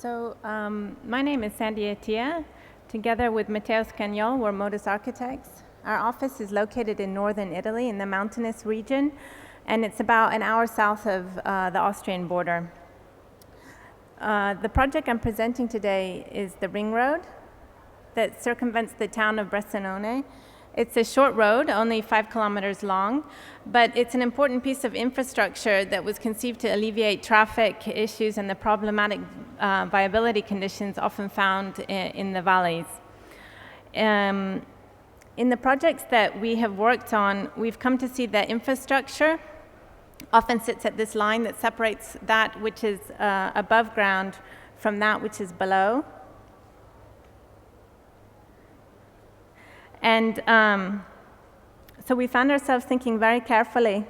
My name is Sandy Attia. Together with Matteo Scagnol, we're MODUS architects. Our office is located in northern Italy in the mountainous region, and it's about an hour south of the Austrian border. The project I'm presenting today is the ring road that circumvents the town of Bressanone. It's a short road, only 5 kilometers long, but it's an important piece of infrastructure that was conceived to alleviate traffic issues and the problematic viability conditions often found in the valleys. In the projects that we have worked on, we've come to see that infrastructure often sits at this line that separates that which is above ground from that which is below. And so we found ourselves thinking very carefully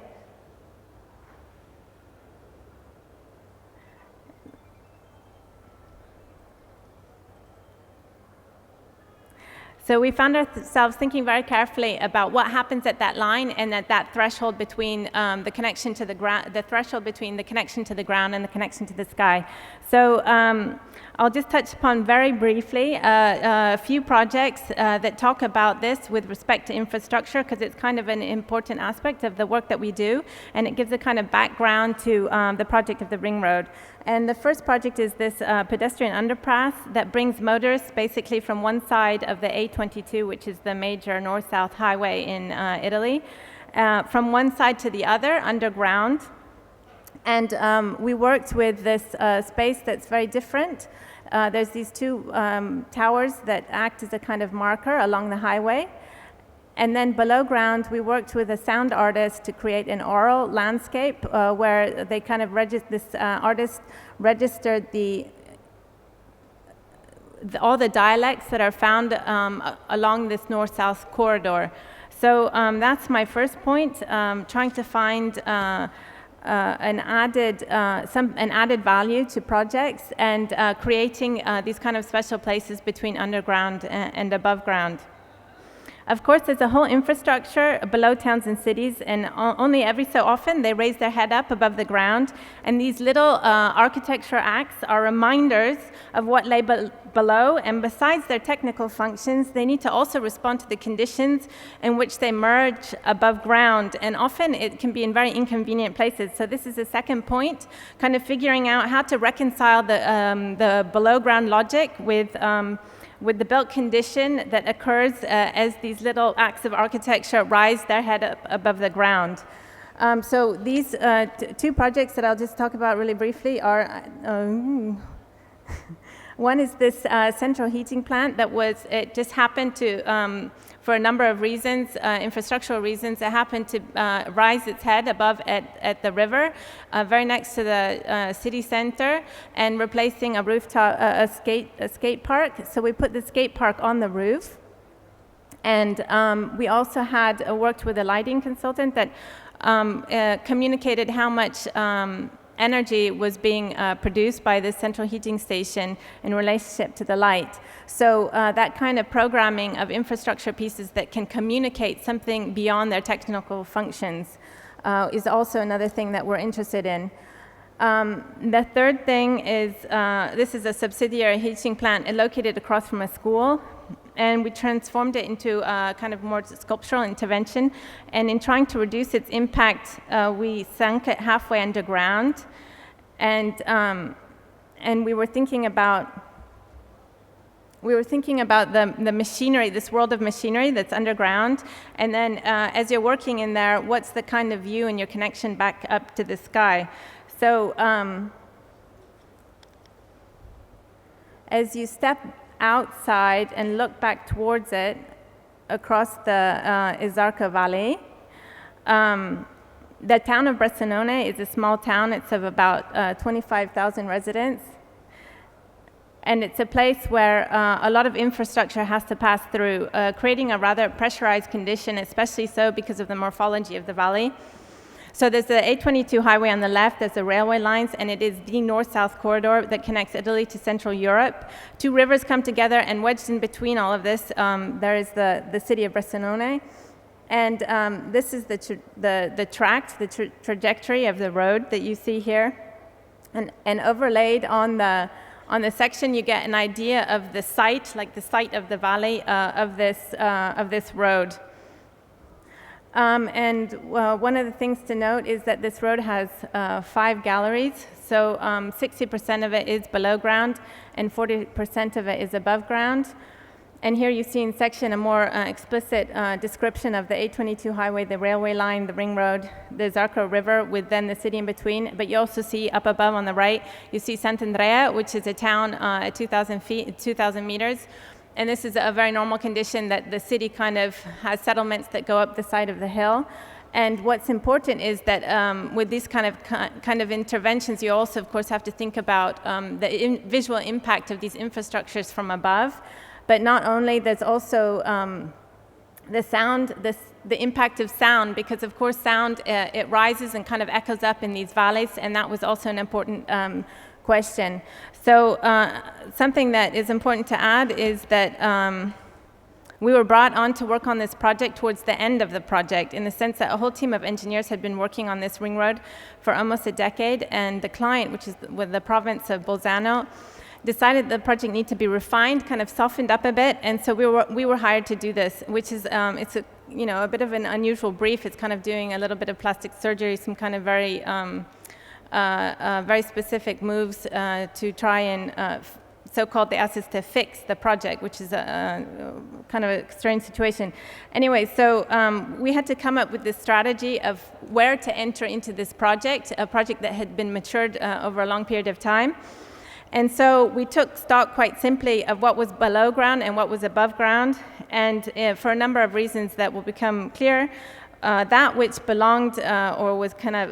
about what happens at that line and at that threshold between the connection to the ground, the threshold between the connection to the ground and the connection to the sky. So I'll just touch upon very briefly a few projects that talk about this with respect to infrastructure, because it's kind of an important aspect of the work that we do, and it gives a kind of background to the project of the ring road. And the first project is this pedestrian underpass that brings motorists basically from one side of the A22, which is the major north-south highway in Italy, from one side to the other underground. And we worked with this space that's very different. There's these two towers that act as a kind of marker along the highway. And then below ground, we worked with a sound artist to create an oral landscape where they kind of artist registered all the dialects that are found along this north-south corridor. So that's my first point, trying to find an added value to projects and creating these kind of special places between underground and above ground. Of course, there's a whole infrastructure below towns and cities, and only every so often they raise their head up above the ground, and these little architecture acts are reminders of what lay below, and besides their technical functions, they need to also respond to the conditions in which they merge above ground, and often it can be in very inconvenient places. So this is the second point, kind of figuring out how to reconcile the below ground logic with the built condition that occurs as these little acts of architecture rise their head up above the ground. So these two projects that I'll just talk about really briefly are, one is this central heating plant it just happened to, for a number of reasons, infrastructural reasons, it happened to rise its head above at the river, very next to the city center, and replacing a rooftop, a skate park. So we put the skate park on the roof. And we also had worked with a lighting consultant that communicated how much energy was being produced by this central heating station in relationship to the light. So that kind of programming of infrastructure pieces that can communicate something beyond their technical functions is also another thing that we're interested in. The third thing is, this is a subsidiary heating plant located across from a school, and we transformed it into a kind of more sculptural intervention. And in trying to reduce its impact, we sunk it halfway underground, and we were thinking about the machinery, this world of machinery that's underground, and then as you're working in there, what's the kind of view and your connection back up to the sky? So as you step outside and look back towards it across the Isarca Valley, the town of Bressanone is a small town. It's of about 25,000 residents. And it's a place where a lot of infrastructure has to pass through, creating a rather pressurized condition, especially so because of the morphology of the valley. So there's the A22 highway on the left, there's the railway lines, and it is the north-south corridor that connects Italy to Central Europe. Two rivers come together, and wedged in between all of this, there is the city of Bressanone. And this is the trajectory of the road that you see here. And overlaid on On the section, you get an idea of the site, like the site of the valley of this road. One of the things to note is that this road has 5 galleries, so 60% of it is below ground and 40% of it is above ground. And here you see in section a more explicit description of the 822 highway, the railway line, the ring road, the Zarco River, with then the city in between. But you also see up above on the right, you see Sant'Andrea, which is a town at 2,000 meters. And this is a very normal condition that the city kind of has settlements that go up the side of the hill. And what's important is that with these kind of interventions, you also, of course, have to think about the visual impact of these infrastructures from above. But not only, there's also the sound, the impact of sound, because of course sound, it rises and kind of echoes up in these valleys, and that was also an important question. So something that is important to add is that we were brought on to work on this project towards the end of the project, in the sense that a whole team of engineers had been working on this ring road for almost a decade, and the client, which is with the province of Bolzano, decided the project needed to be refined, kind of softened up a bit, and so we were hired to do this, which is it's a bit of an unusual brief. It's kind of doing a little bit of plastic surgery, some kind of very very specific moves to try and so-called they asked us to fix the project, which is a kind of a strange situation. Anyway, so we had to come up with this strategy of where to enter into this project, a project that had been matured over a long period of time. And so we took stock quite simply of what was below ground and what was above ground, and for a number of reasons that will become clear, that which belonged or was kind of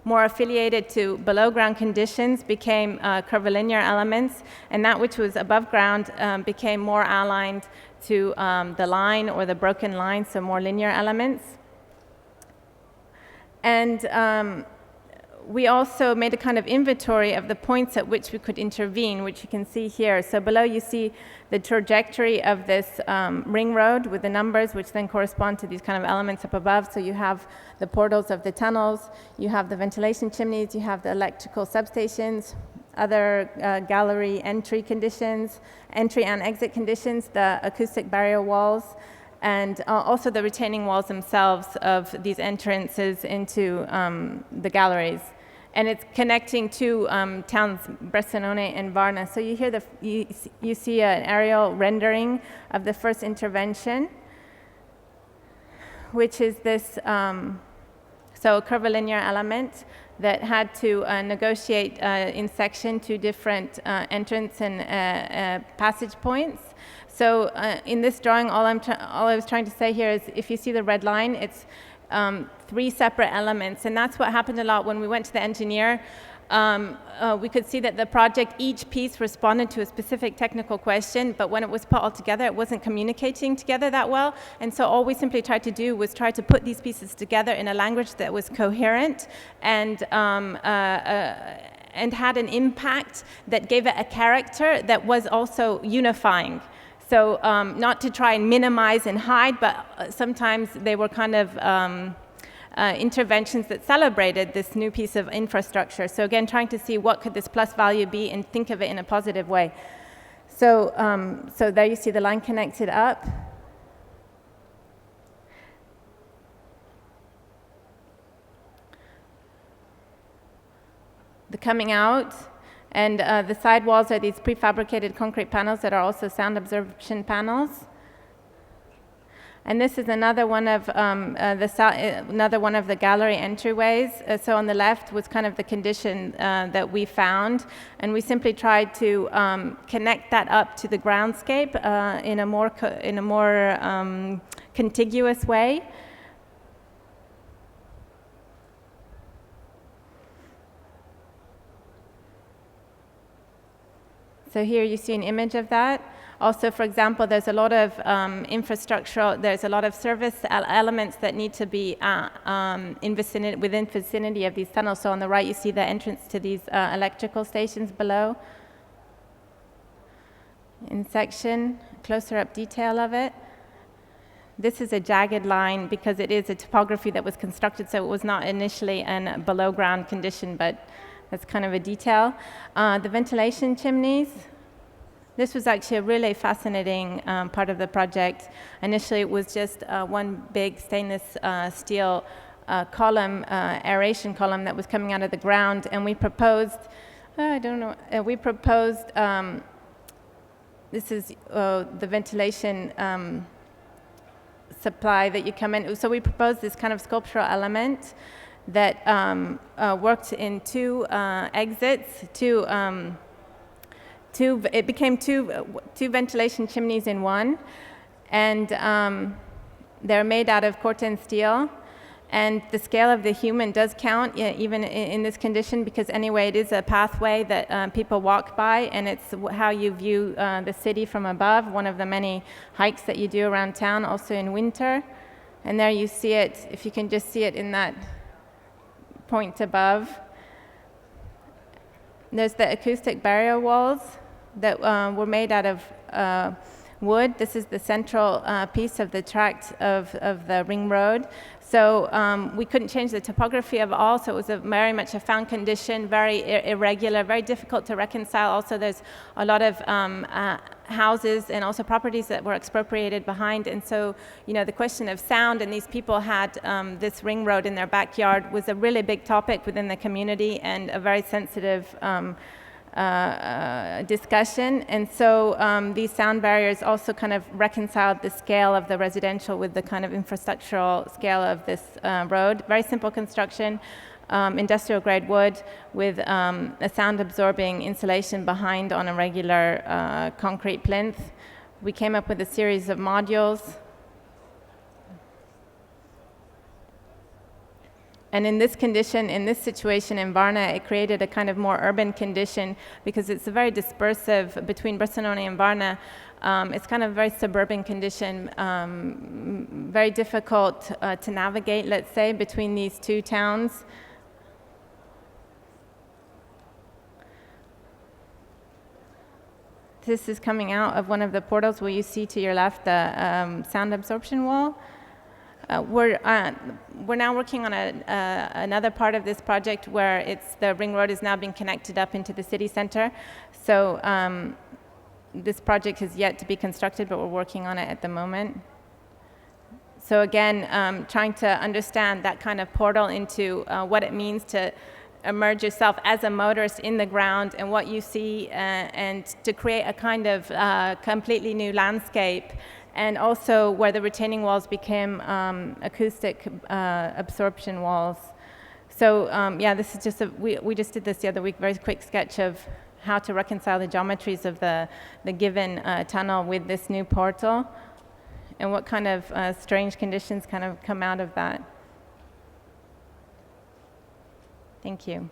more affiliated to below ground conditions became curvilinear elements, and that which was above ground became more aligned to the line or the broken line, so more linear elements. And we also made a kind of inventory of the points at which we could intervene, which you can see here. So below you see the trajectory of this ring road with the numbers, which then correspond to these kind of elements up above. So you have the portals of the tunnels, you have the ventilation chimneys, you have the electrical substations, other gallery entry conditions, entry and exit conditions, the acoustic barrier walls, and also the retaining walls themselves of these entrances into the galleries. And it's connecting two towns, Bressanone and Varna. So you hear you see an aerial rendering of the first intervention, which is this so curvilinear element that had to negotiate in section 2 different entrance and passage points. So in this drawing, all I was trying to say here is, if you see the red line, it's 3 separate elements, and that's what happened a lot when we went to the engineer. We could see that the project, each piece responded to a specific technical question, but when it was put all together, it wasn't communicating together that well. And so all we simply tried to do was try to put these pieces together in a language that was coherent and had an impact that gave it a character that was also unifying. So not to try and minimize and hide, but sometimes they were kind of interventions that celebrated this new piece of infrastructure. So again, trying to see what could this plus value be and think of it in a positive way. So, so there you see the line connected up. The coming out. And the side walls are these prefabricated concrete panels that are also sound absorption panels. And this is another one of the gallery entryways. So on the left was kind of the condition that we found, and we simply tried to connect that up to the groundscape in a more contiguous way. So here you see an image of that. Also, for example, there's a lot of infrastructural, there's a lot of service elements that need to be within vicinity of these tunnels. So on the right, you see the entrance to these electrical stations below. In section, closer up detail of it. This is a jagged line because it is a topography that was constructed, so it was not initially in a below ground condition, but That's kind of a detail. The ventilation chimneys. This was actually a really fascinating part of the project. Initially, it was just one big stainless steel column, aeration column that was coming out of the ground, and we proposed, we proposed, this is the ventilation supply that you come in. So we proposed this kind of sculptural element that worked in two exits, it became two ventilation chimneys in one, and they're made out of corten steel. And the scale of the human does count, even in this condition, because anyway, it is a pathway that people walk by, and it's how you view the city from above, one of the many hikes that you do around town, also in winter. And there you see it, if you can just see it in that point above. There's the acoustic barrier walls that were made out of wood. This is the central piece of the tract of the ring road. So we couldn't change the topography of all, so it was very much a found condition, very irregular, very difficult to reconcile. Also, there's a lot of houses and also properties that were expropriated behind, and so, you know, the question of sound, and these people had this ring road in their backyard, was a really big topic within the community and a very sensitive discussion. And so these sound barriers also kind of reconciled the scale of the residential with the kind of infrastructural scale of this road. Very simple construction, industrial grade wood with a sound absorbing insulation behind on a regular concrete plinth. We came up with a series of modules. And in this condition, in this situation in Varna, it created a kind of more urban condition because it's a very dispersive between Barcelona and Varna. It's kind of a very suburban condition, very difficult to navigate, let's say, between these two towns. This is coming out of one of the portals where you see to your left the sound absorption wall. We're now working on another part of this project where the ring road is now being connected up into the city center. So this project has yet to be constructed, but we're working on it at the moment. So again, trying to understand that kind of portal into what it means to immerse yourself as a motorist in the ground and what you see, and to create a kind of completely new landscape. And also where the retaining walls became acoustic absorption walls. So yeah, this is just we just did this the other week, very quick sketch of how to reconcile the geometries of the given tunnel with this new portal, and what kind of strange conditions kind of come out of that. Thank you.